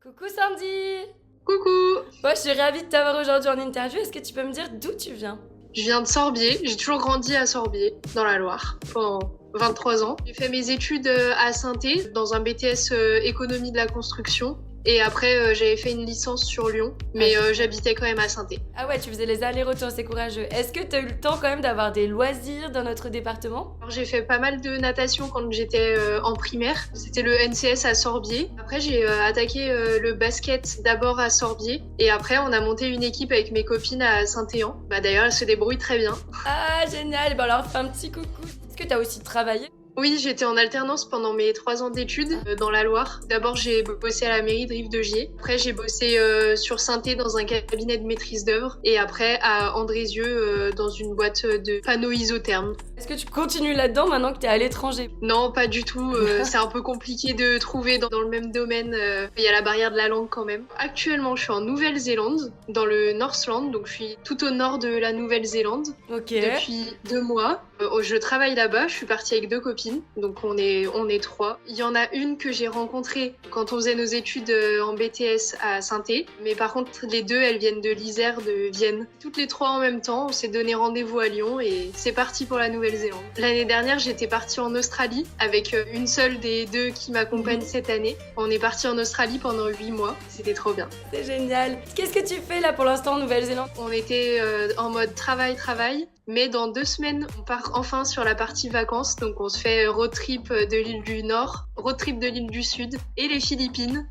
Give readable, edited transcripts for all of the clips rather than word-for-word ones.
Coucou Sandy. Coucou! Moi, je suis ravie de t'avoir aujourd'hui en interview. Est-ce que tu peux me dire d'où tu viens? Je viens de Sorbier, j'ai toujours grandi à Sorbier, dans la Loire, pendant 23 ans. J'ai fait mes études à Saint-Étienne, dans un BTS économie de la construction. Et après, j'avais fait une licence sur Lyon, mais j'habitais quand même à Saint-Étienne. Ah ouais, tu faisais les allers-retours, c'est courageux. Est-ce que t'as eu le temps quand même d'avoir des loisirs dans notre département? Alors, j'ai fait pas mal de natation quand j'étais en primaire. C'était le NCS à Sorbier. Après, j'ai attaqué le basket d'abord à Sorbier. Et après, on a monté une équipe avec mes copines à Saint-Étienne. D'ailleurs, elles se débrouillent très bien. Ah, génial. Bah alors, fais un petit coucou. Est-ce que t'as aussi travaillé? Oui, j'étais en alternance pendant mes 3 ans d'études dans la Loire. D'abord, j'ai bossé à la mairie de Rive-de-Gier. Après, j'ai bossé sur Saint-Étienne dans un cabinet de maîtrise d'œuvre. Et après, à Andrézieux, dans une boîte de panneaux isothermes. Est-ce que tu continues là-dedans maintenant que t'es à l'étranger? Non, pas du tout. C'est un peu compliqué de trouver dans le même domaine. Il y a la barrière de la langue quand même. Actuellement, je suis en Nouvelle-Zélande, dans le Northland. Donc, je suis tout au nord de la Nouvelle-Zélande Ok. depuis 2 mois. Je travaille là-bas. Je suis partie avec 2 copines. Donc on est 3. Il y en a une que j'ai rencontrée quand on faisait nos études en BTS à Saint-Étienne. Mais par contre, les deux, elles viennent de l'Isère, de Vienne. Toutes les 3 en même temps, on s'est donné rendez-vous à Lyon et c'est parti pour la Nouvelle-Zélande. L'année dernière, j'étais partie en Australie avec une seule des 2 qui m'accompagne cette année. On est parti en Australie pendant 8 mois. C'était trop bien. C'est génial. Qu'est-ce que tu fais là pour l'instant en Nouvelle-Zélande? On était en mode travail. Mais dans 2 semaines, on part enfin sur la partie vacances. Donc on se fait road trip de l'île du Nord, road trip de l'île du Sud et les Philippines.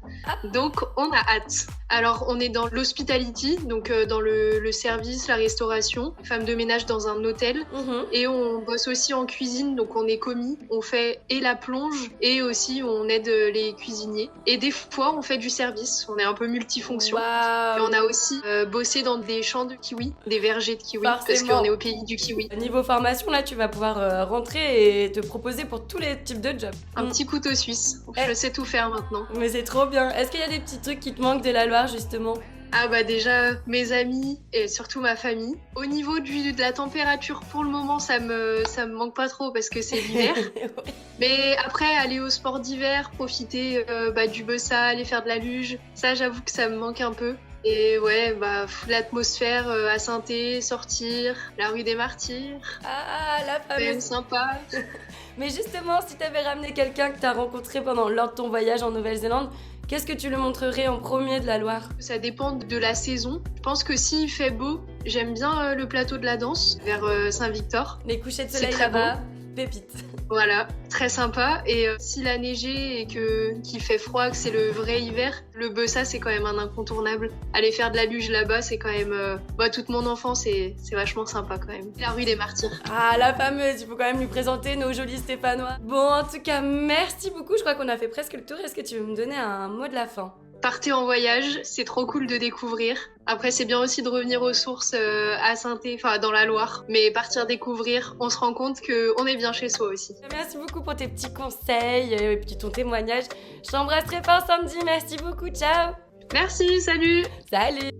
Donc on a hâte. Alors on est dans l'hospitality, donc dans le service, la restauration, femme de ménage dans un hôtel. Et on bosse aussi en cuisine, donc on est commis. On fait et la plonge et aussi on aide les cuisiniers. Et des fois on fait du service, on est un peu multifonction. Waouh. Et on a aussi bossé dans des champs de kiwi, des vergers de kiwi, parce Forcément. qu'on est au pays du kiwi. Niveau formation, là, tu vas pouvoir rentrer et te proposer pour tous les types de jobs. Un petit couteau suisse. Je sais tout faire maintenant. Mais c'est trop bien. Est-ce qu'il y a des petits trucs qui te manquent de la Loire, justement? Déjà, mes amis et surtout ma famille. Au niveau de la température, pour le moment, ça me manque pas trop parce que c'est l'hiver. Ouais. Mais après, aller au sport d'hiver, profiter du Bessa, aller faire de la luge, ça, j'avoue que ça me manque un peu. Et ouais, l'atmosphère à Saint-Étienne, sortir, la rue des Martyrs, Ah, la quand même fameuse. sympa. Mais justement, si t'avais ramené quelqu'un que t'as rencontré lors de ton voyage en Nouvelle-Zélande, qu'est-ce que tu lui montrerais en premier de la Loire? Ça dépend de la saison. Je pense que s'il fait beau, j'aime bien le plateau de la Danse vers Saint-Victor. Les couchers de C'est soleil très là-bas, pépite. Voilà, très sympa. Et s'il a neigé et qu'il fait froid, que c'est le vrai hiver, le Bessa, c'est quand même un incontournable. Aller faire de la luge là-bas, c'est quand même... toute mon enfance, c'est vachement sympa quand même. La rue des Martyrs. Ah, la fameuse, il faut quand même lui présenter nos jolis Stéphanois. Bon, en tout cas, merci beaucoup. Je crois qu'on a fait presque le tour. Est-ce que tu veux me donner un mot de la fin? Partez en voyage, c'est trop cool de découvrir. Après, c'est bien aussi de revenir aux sources à Saint-Étienne, dans la Loire. Mais partir découvrir, on se rend compte qu'on est bien chez soi aussi. Merci beaucoup pour tes petits conseils et puis ton témoignage. Je t'embrasse très fort, Sandy. Merci beaucoup. Ciao. Merci, salut! Salut.